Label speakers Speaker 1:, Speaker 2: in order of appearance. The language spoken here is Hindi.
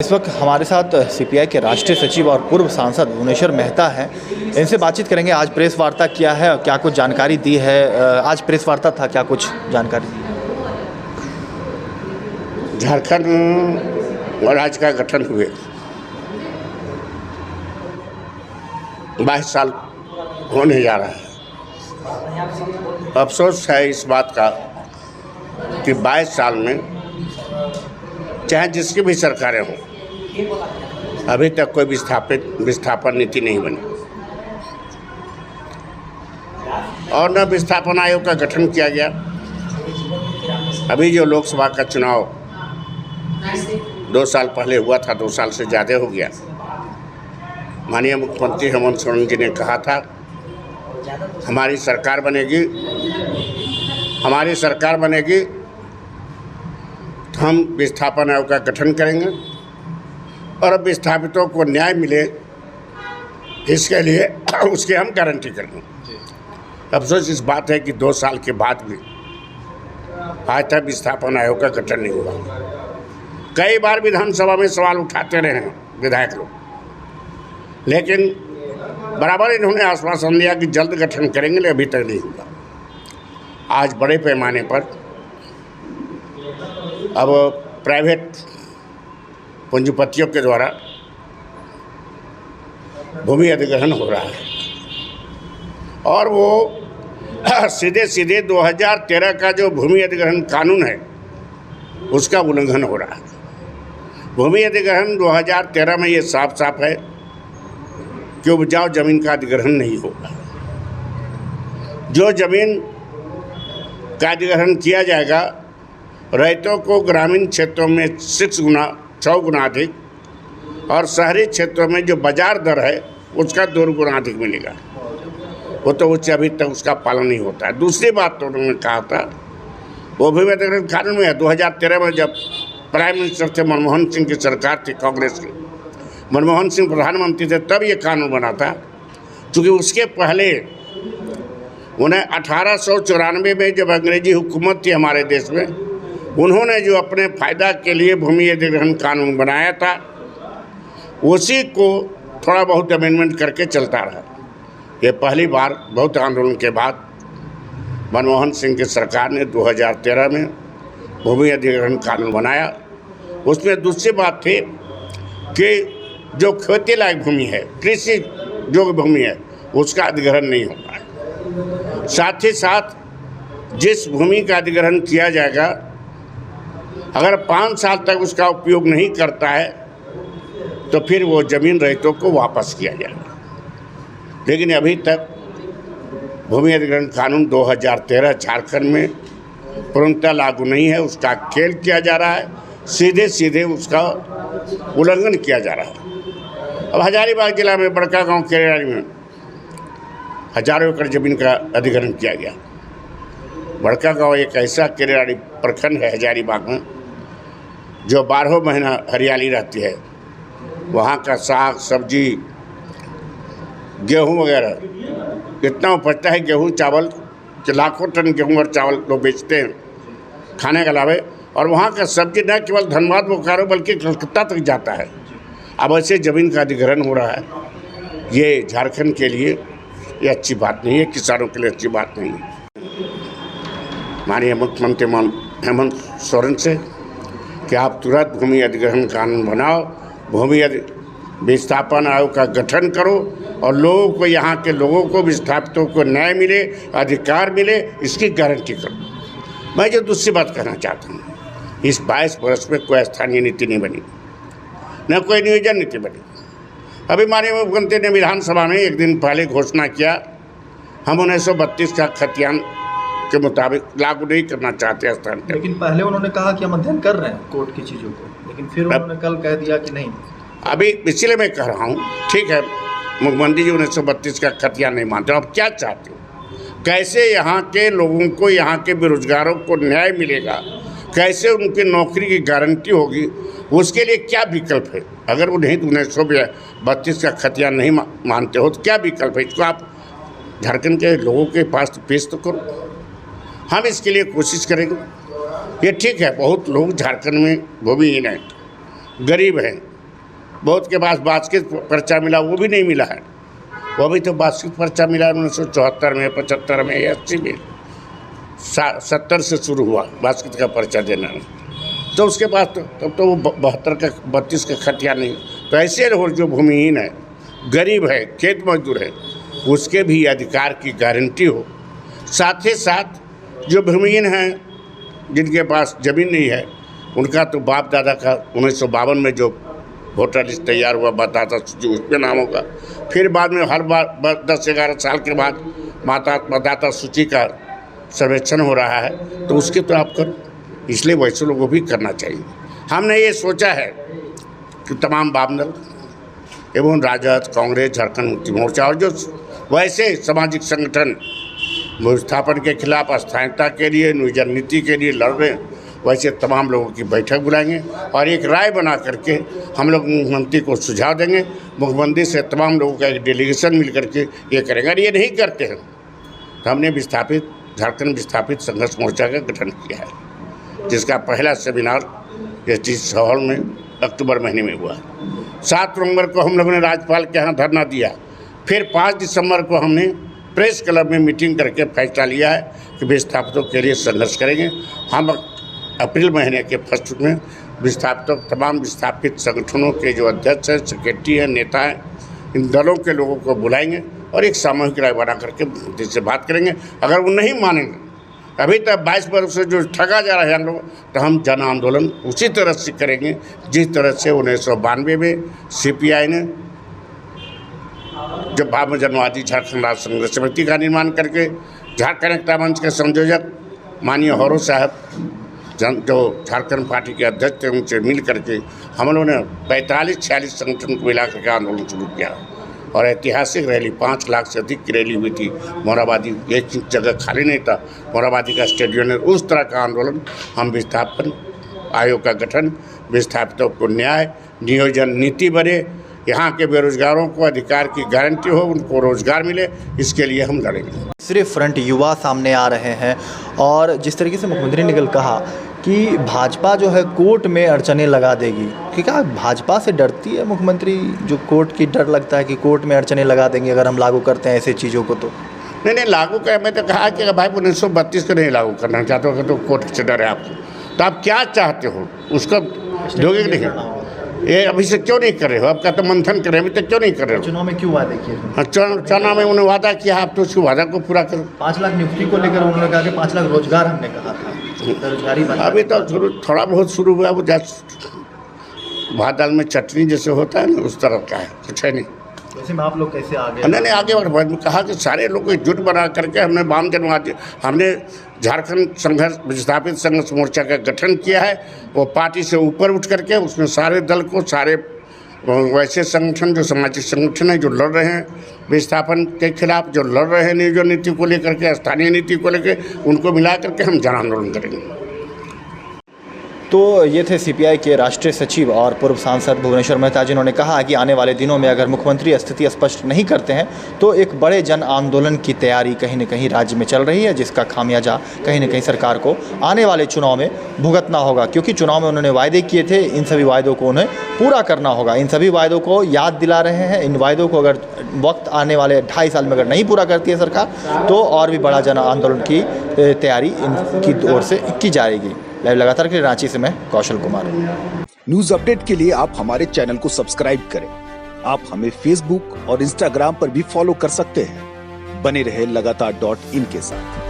Speaker 1: इस वक्त हमारे साथ सीपीआई के राष्ट्रीय सचिव और पूर्व सांसद भुवनेश्वर मेहता हैं। इनसे बातचीत करेंगे। आज प्रेस वार्ता किया है और क्या कुछ जानकारी दी है। आज प्रेस वार्ता था, क्या कुछ जानकारी?
Speaker 2: झारखंड राज्य का गठन हुए 22 साल होने जा रहा है। अफसोस है इस बात का कि 22 साल में चाहे जिसकी भी सरकारें हों, अभी तक कोई विस्थापन नीति नहीं बनी और न विस्थापन आयोग का गठन किया गया। अभी जो लोकसभा का चुनाव 2 साल पहले हुआ था, 2 साल से ज़्यादा हो गया। माननीय मुख्यमंत्री हेमंत सोरेन जी ने कहा था हमारी सरकार बनेगी तो हम विस्थापन आयोग का गठन करेंगे और अब विस्थापितों को न्याय मिले, इसके लिए उसकी हम गारंटी करेंगे। अफसोस इस बात है कि 2 साल के बाद भी आज तक विस्थापन आयोग का गठन नहीं हुआ। कई बार विधानसभा में सवाल उठाते रहे हैं विधायक लोग, लेकिन बराबर इन्होंने आश्वासन दिया कि जल्द गठन करेंगे, लेकिन अभी तक नहीं हुआ। आज बड़े पैमाने पर अब प्राइवेट पूंजीपतियों के द्वारा भूमि अधिग्रहण हो रहा है और वो सीधे 2013 का जो भूमि अधिग्रहण कानून है उसका उल्लंघन हो रहा है। भूमि अधिग्रहण 2013 में ये साफ है कि उपजाऊ जमीन का अधिग्रहण नहीं होगा। जो जमीन का अधिग्रहण किया जाएगा, रैयतों को ग्रामीण क्षेत्रों में 6 गुना अधिक और शहरी क्षेत्रों में जो बाजार दर है उसका 2 गुना अधिक मिलेगा। वो तो उससे अभी तक उसका पालन नहीं होता है। दूसरी बात तो उन्होंने कहा था, वो भी अधिग्रहण कानून में है। 2013 में जब प्राइम मिनिस्टर थे मनमोहन सिंह की सरकार थी, कांग्रेस की, मनमोहन सिंह प्रधानमंत्री थे, तब ये कानून बना था। क्योंकि उसके पहले उन्हें 1894 में जब अंग्रेजी हुकूमत थी हमारे देश में, उन्होंने जो अपने फ़ायदा के लिए भूमि अधिग्रहण कानून बनाया था, उसी को थोड़ा बहुत अमेंडमेंट करके चलता रहा। ये पहली बार बहुत आंदोलन के बाद मनमोहन सिंह की सरकार ने 2013 में भूमि अधिग्रहण कानून बनाया। उसमें दूसरी बात थी कि जो खेती लायक भूमि है, कृषि योग्य भूमि है, उसका अधिग्रहण नहीं होगा। साथ ही साथ जिस भूमि का अधिग्रहण किया जाएगा, अगर 5 साल तक उसका उपयोग नहीं करता है तो फिर वो ज़मीन रैयतों को वापस किया जाएगा। लेकिन अभी तक भूमि अधिग्रहण कानून 2013 झारखंड में पूर्णतः लागू नहीं है। उसका खेल किया जा रहा है, सीधे उसका उल्लंघन किया जा रहा है। अब हजारीबाग जिला में बड़का गांव केरेराड़ी में हजारों एकड़ ज़मीन का अधिग्रहण किया गया। बड़का गांव एक ऐसा केरेराड़ी प्रखंड है हजारीबाग में जो 12 महीना हरियाली रहती है। वहाँ का साग सब्जी, गेहूँ वगैरह इतना उपजता है, गेहूँ चावल कि लाखों टन गेहूँ और चावल लोग बेचते हैं खाने के अलावे। और वहाँ का सब्जी न केवल धनबाद बोकारो बल्कि कलकत्ता तक जाता है। अब ऐसे ज़मीन का अधिग्रहण हो रहा है। ये झारखंड के लिए ये अच्छी बात नहीं है, किसानों के लिए अच्छी बात नहीं है। माननीय मुख्यमंत्री हेमंत सोरेन से कि आप तुरंत भूमि अधिग्रहण कानून बनाओ, भूमि विस्थापन आयोग का गठन करो और लोगों को, यहाँ के लोगों को, विस्थापितों को न्याय मिले, अधिकार मिले, इसकी गारंटी करो। मैं जो दूसरी बात कहना चाहता हूँ, इस 22 वर्ष में कोई स्थानीय नीति नहीं बनी, न कोई नियोजन नीति बनी। अभी माननीय मुख्यमंत्री ने विधानसभा में एक दिन पहले घोषणा किया हम 1932 का खतियान के मुताबिक लागू नहीं करना चाहते स्थान।
Speaker 1: लेकिन पहले उन्होंने कहा कि हम अध्ययन कर रहे हैं कोर्ट की चीज़ों को, लेकिन फिर उन्होंने कल कह दिया कि नहीं।
Speaker 2: अभी इसलिए मैं कह रहा हूँ, ठीक है, मुख्यमंत्री जी 1932 का खतियान नहीं मानते। अब क्या चाहते हो? कैसे यहाँ के लोगों को, यहाँ के बेरोजगारों को न्याय मिलेगा, कैसे उनकी नौकरी की गारंटी होगी, उसके लिए क्या विकल्प है? अगर उन्हें 1932 का खतियान नहीं मानते हो तो क्या विकल्प है? इसको आप झारखंड के लोगों के पास पेश तो करो। हम इसके लिए कोशिश करेंगे। ये ठीक है, बहुत लोग झारखंड में भूमिहीन हैं, गरीब हैं, बहुत के पास बास्केट पर्चा मिला, वो भी नहीं मिला है। वो भी तो बास्केट पर्चा मिला 1974 में, 75 में या 80 में, 70 से शुरू हुआ बास्केट का पर्चा देना। तो उसके पास तब तो वो 72 का 32 का खटिया नहीं। तो ऐसे लोग जो भूमिहीन है, गरीब है, खेत मजदूर है, उसके भी अधिकार की गारंटी हो। साथ ही साथ जो भूमिहीन हैं, जिनके पास ज़मीन नहीं है, उनका तो बाप दादा का 1952 में जो वोटर लिस्ट तैयार हुआ मतदाता सूची, उसमें नाम होगा। फिर बाद में हर बार 10-11 साल के बाद मतदाता सूची का सर्वेक्षण हो रहा है, तो उसके तो आप करो। इसलिए वैसे लोगों को भी करना चाहिए। हमने ये सोचा है कि तमाम वामदल एवं राजद, कांग्रेस, झारखंड मुक्ति मोर्चा और जो वैसे सामाजिक संगठन विस्थापन के खिलाफ, स्थायिकता के लिए, नियोजन नीति के लिए लड़ रहे हैं, वैसे तमाम लोगों की बैठक बुलाएंगे और एक राय बना करके हम लोग मुख्यमंत्री को सुझाव देंगे। मुख्यमंत्री से तमाम लोगों का एक डेलीगेशन मिल करके ये करेंगे। अगर ये नहीं करते हैं तो हमने झारखंड विस्थापित संघर्ष मोर्चा का गठन किया है, जिसका पहला सेमिनार एसडीसी हॉल में अक्टूबर महीने में हुआ। 7 नवंबर को हम लोगों ने राज्यपाल के यहाँ धरना दिया। फिर 5 दिसंबर को हमने प्रेस क्लब में मीटिंग करके फैसला लिया है कि विस्थापितों के लिए संघर्ष करेंगे। हम अप्रैल महीने के फर्स्ट वीक में विस्थापितों, तमाम विस्थापित संगठनों के जो अध्यक्ष हैं, सेक्रेटरी हैं, नेता हैं, इन दलों के लोगों को बुलाएंगे और एक सामूहिक राय बना करके जिससे बात करेंगे। अगर वो नहीं मानेंगे, अभी तक 22 वर्ष से जो ठगा जा रहा है हम लोग, तो हम जन आंदोलन उसी तरह से करेंगे जिस तरह से 1992 में CPI ने जब भाव जनवादी झारखंड राज्य संघर्ष समिति का निर्माण करके झारखंड एकता मंच के संयोजक माननीय हौरो साहब, जो झारखंड पार्टी के अध्यक्ष थे, उनसे मिल करके हम लोगों ने 45-46 संगठन को मिला करके आंदोलन शुरू किया और ऐतिहासिक रैली 5 लाख से अधिक की रैली हुई थी। मोराबादी एक जगह खाली नहीं था, मोराबादी का स्टेडियम है। उस तरह का आंदोलन हम विस्थापन आयोग का गठन, विस्थापितों को न्याय, नियोजन नीति बने, यहाँ के बेरोजगारों को अधिकार की गारंटी हो, उनको रोजगार मिले, इसके लिए हम लड़ेंगे।
Speaker 1: सिर्फ फ्रंट युवा सामने आ रहे हैं और जिस तरीके से मुख्यमंत्री ने कल कहा कि भाजपा जो है कोर्ट में अड़चने लगा देगी, कि क्या भाजपा से डरती है मुख्यमंत्री? जो कोर्ट की डर लगता है कि कोर्ट में अड़चने लगा देंगे अगर हम लागू करते हैं ऐसे चीज़ों को। तो
Speaker 2: नहीं लागू कर, मैं तो कहा कि भाई 1932 को नहीं लागू करना चाहते हो तो कोर्ट से डर है आपको, तो आप क्या चाहते हो उसका दोगे कि नहीं? ये अभी से क्यों नहीं कर रहे हो? आपका तो मंथन कर रहे हो, अभी तक क्यों नहीं कर रहे हो?
Speaker 1: चुनाव में क्यों वादे किए?
Speaker 2: चुनाव में उन्होंने वादा किया, आप तो उसके वादा को पूरा करो।
Speaker 1: 5 लाख नियुक्ति को लेकर उन्होंने कहा कि 5 लाख रोजगार हमने कहा था, बेरोजगारी
Speaker 2: अभी तो थोड़ा बहुत शुरू हुआ, वो भात दाल में चटनी जैसे होता है ना, उस तरह का है, कुछ है नहीं।
Speaker 1: वैसे में आप लोग कैसे आगे?
Speaker 2: नहीं आगे बढ़ कहा कि सारे लोग को एकजुट बना करके हमने झारखंड संघर्ष विस्थापित संघर्ष मोर्चा का गठन किया है। वो पार्टी से ऊपर उठ करके उसमें सारे दल को, सारे वैसे संगठन जो सामाजिक संगठन है जो लड़ रहे हैं विस्थापन के खिलाफ, जो लड़ रहे हैं नियोजन नीति को लेकर के, स्थानीय नीति को लेकर, उनको मिला करके हम जन आंदोलन करेंगे।
Speaker 1: तो ये थे CPI के राष्ट्रीय सचिव और पूर्व सांसद भुवनेश्वर मेहता, जिन्होंने कहा कि आने वाले दिनों में अगर मुख्यमंत्री स्थिति स्पष्ट नहीं करते हैं तो एक बड़े जन आंदोलन की तैयारी कहीं न कहीं राज्य में चल रही है, जिसका खामियाजा कहीं न कहीं सरकार को आने वाले चुनाव में भुगतना होगा। क्योंकि चुनाव में उन्होंने वायदे किए थे, इन सभी वायदों को उन्हें पूरा करना होगा। इन सभी वायदों को याद दिला रहे हैं। इन वायदों को अगर वक्त आने वाले 2.5 साल में अगर नहीं पूरा करती है सरकार, तो और भी बड़ा जन आंदोलन की तैयारी इनकी ओर से की जाएगी। लाइव लगातार के लिए रांची से मैं कौशल कुमार।
Speaker 3: न्यूज अपडेट के लिए आप हमारे चैनल को सब्सक्राइब करें। आप हमें फेसबुक और इंस्टाग्राम पर भी फॉलो कर सकते हैं। बने रहे लगातार.in के साथ।